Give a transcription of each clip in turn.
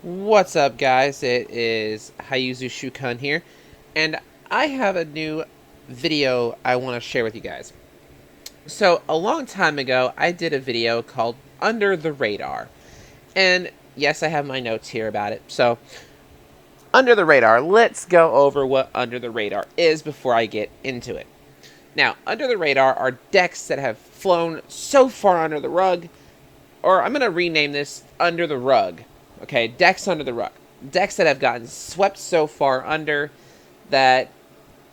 What's up, guys? It is Hayuzu Shukun here, and I have a new video I want to share with you guys. So, a long time ago, I did a video called Under the Radar, and yes, I have my notes here about it. So, Under the Radar, let's go over what Under the Radar is before I get into it. Now, Under the Radar are decks that have flown so far under the rug, or I'm going to rename this Under the Rug. Okay, decks under the rug. Decks that have gotten swept so far under that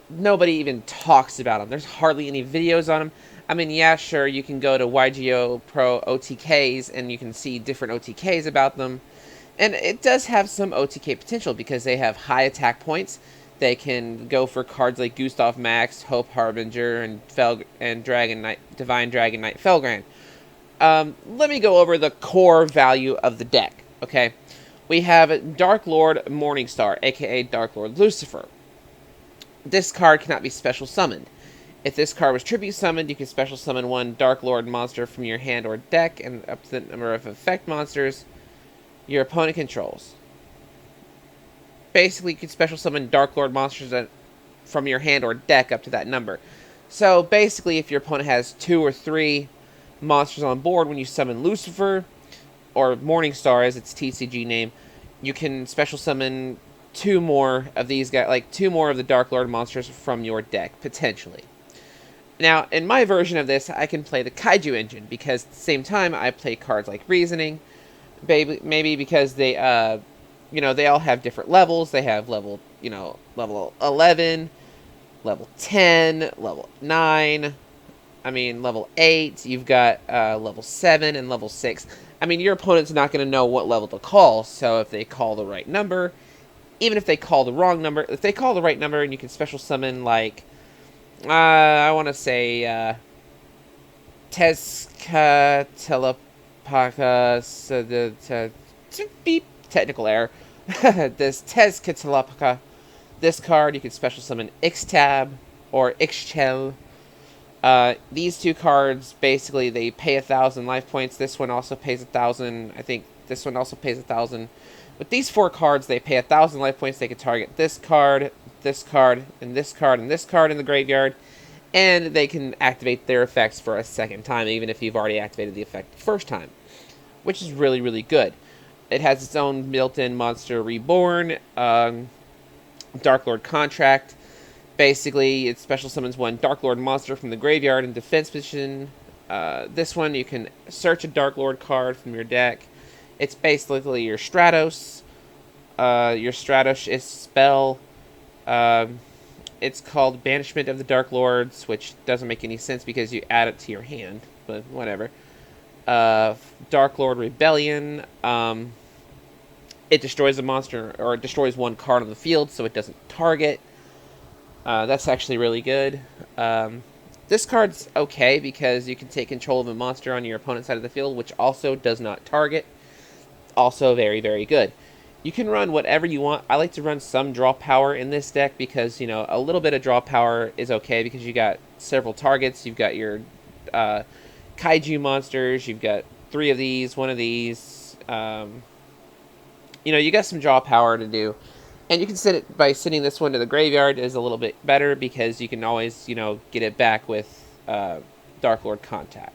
nobody even talks about them. There's hardly any videos on them. I mean, yeah, sure, you can go to YGO Pro OTKs and you can see different OTKs about them. And it does have some OTK potential because they have high attack points. They can go for cards like Gustav Max, Hope Harbinger, and Dragon Knight, Divine Dragon Knight Felgrand. Let me go over the core value of the deck, okay? We have Darklord Morningstar, aka Darklord Lucifer. This card cannot be special summoned. If this card was tribute summoned, you can special summon one Darklord monster from your hand or deck, and up to the number of effect monsters your opponent controls. Basically, you can special summon Darklord monsters from your hand or deck up to that number. So basically, if your opponent has 2 or 3 monsters on board when you summon Lucifer, or Morningstar as its TCG name, you can special summon 2 more of these guys, like 2 more of the Darklord monsters from your deck, potentially. Now, in my version of this, I can play the Kaiju engine, because at the same time, I play cards like Reasoning, maybe because they, they all have different levels. They have level 11, level 10, level 9, level 8, you've got level 7 and level 6. I mean, your opponent's not going to know what level to call, so if they call the right number, even if they call the wrong number, if they call the right number and you can special summon, like, I want to say, Tezca Telepaka, beep, technical error. This Tezca Telepaka, this card, you can special summon Ixtab or Ixchel. These 2 cards, basically, they pay 1,000 life points. This one also pays 1,000. I think this one also pays 1,000. With these 4 cards, they pay 1,000 life points. They can target this card, this card, and this card, and this card in the graveyard. And they can activate their effects for a second time, even if you've already activated the effect the first time. Which is really, really good. It has its own built-in Monster Reborn, Darklord Contract. Basically, it special summons one Darklord monster from the graveyard in defense position. This one, you can search a Darklord card from your deck. It's basically your Stratos. Your Stratos is spell. It's called Banishment of the Darklords, which doesn't make any sense because you add it to your hand, but whatever. Darklord Rebellion. It destroys a monster, or it destroys one card on the field, so it doesn't target. That's actually really good. This card's okay because you can take control of a monster on your opponent's side of the field, which also does not target. Also very, very good. You can run whatever you want. I like to run some draw power in this deck because, a little bit of draw power is okay because you got several targets. You've got your Kaiju monsters. You've got 3 of these, 1 of these. You got some draw power to do. And you can send it by sending this one to the graveyard is a little bit better because you can always, get it back with Darklord Contract.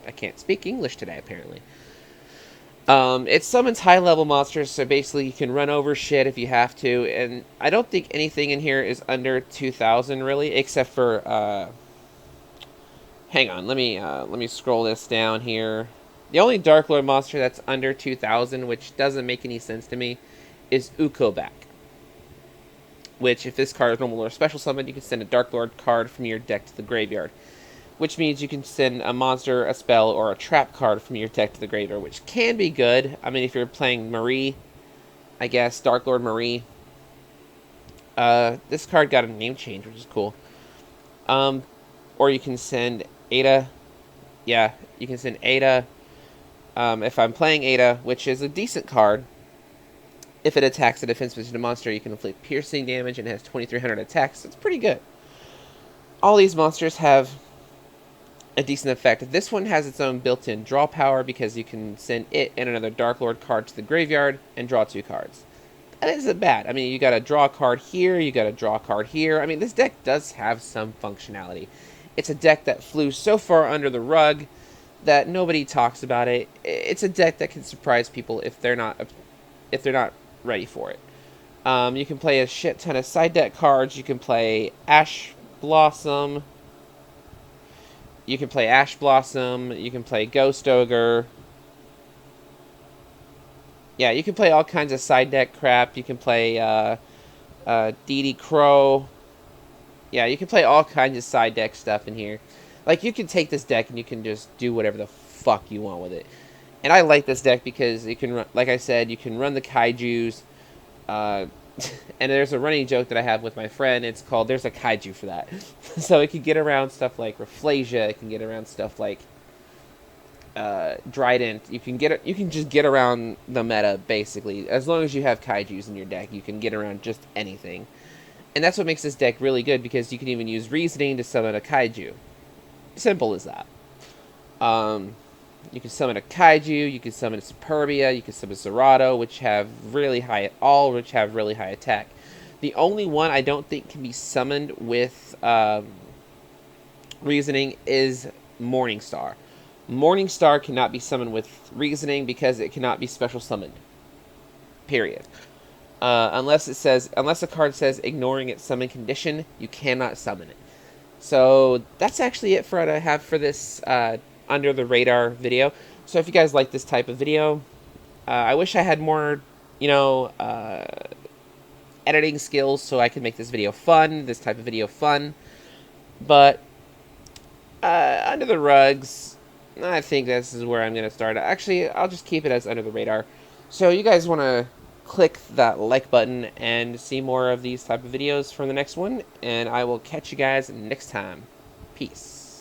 I can't speak English today, apparently. It summons high-level monsters, so basically you can run over shit if you have to. And I don't think anything in here is under 2,000, really, except for... hang on, let me scroll this down here. The only Darklord monster that's under 2,000, which doesn't make any sense to me, is Ukobak. Which, if this card is normal or special summon, you can send a Darklord card from your deck to the graveyard. Which means you can send a monster, a spell, or a trap card from your deck to the graveyard, which can be good. I mean, if you're playing Marie, I guess, Darklord Marie. This card got a name change, which is cool. Or you can send Ada. Yeah, you can send Ada. If I'm playing Ada, which is a decent card, if it attacks a defense position monster, you can inflict piercing damage and it has 2,300 attacks. It's pretty good. All these monsters have a decent effect. This one has its own built-in draw power because you can send it and another Darklord card to the graveyard and draw 2 cards. That isn't bad. I mean, you got to draw a card here, you got to draw a card here. I mean, this deck does have some functionality. It's a deck that flew so far under the rug that nobody talks about it. It's a deck that can surprise people if they're not ready for it. You can play a shit ton of side deck cards. You can play Ash Blossom. You can play Ash Blossom. You can play Ghost Ogre. Yeah, you can play all kinds of side deck crap. You can play DD Crow. Yeah, you can play all kinds of side deck stuff in here. Like, you can take this deck and you can just do whatever the fuck you want with it. And I like this deck because you can run, like I said, you can run the kaijus. And there's a running joke that I have with my friend. It's called "There's a kaiju for that." So it can get around stuff like Rafflesia. It can get around stuff like Trident. You can just get around the meta basically. As long as you have kaijus in your deck, you can get around just anything. And that's what makes this deck really good because you can even use reasoning to summon a kaiju. Simple as that. You can summon a kaiju, you can summon a Superbia, you can summon Zerato, which have really high attack. The only one I don't think can be summoned with reasoning is Morningstar. Morningstar cannot be summoned with reasoning because it cannot be special summoned. Period. Unless a card says ignoring its summon condition, you cannot summon it. So that's actually it for what I have for this under the radar video. So if you guys like this type of video, I wish I had more, editing skills so I could make this type of video fun. But under the rugs, I think this is where I'm going to start. Actually, I'll just keep it as under the radar. So you guys want to click that like button and see more of these type of videos from the next one, and I will catch you guys next time. Peace.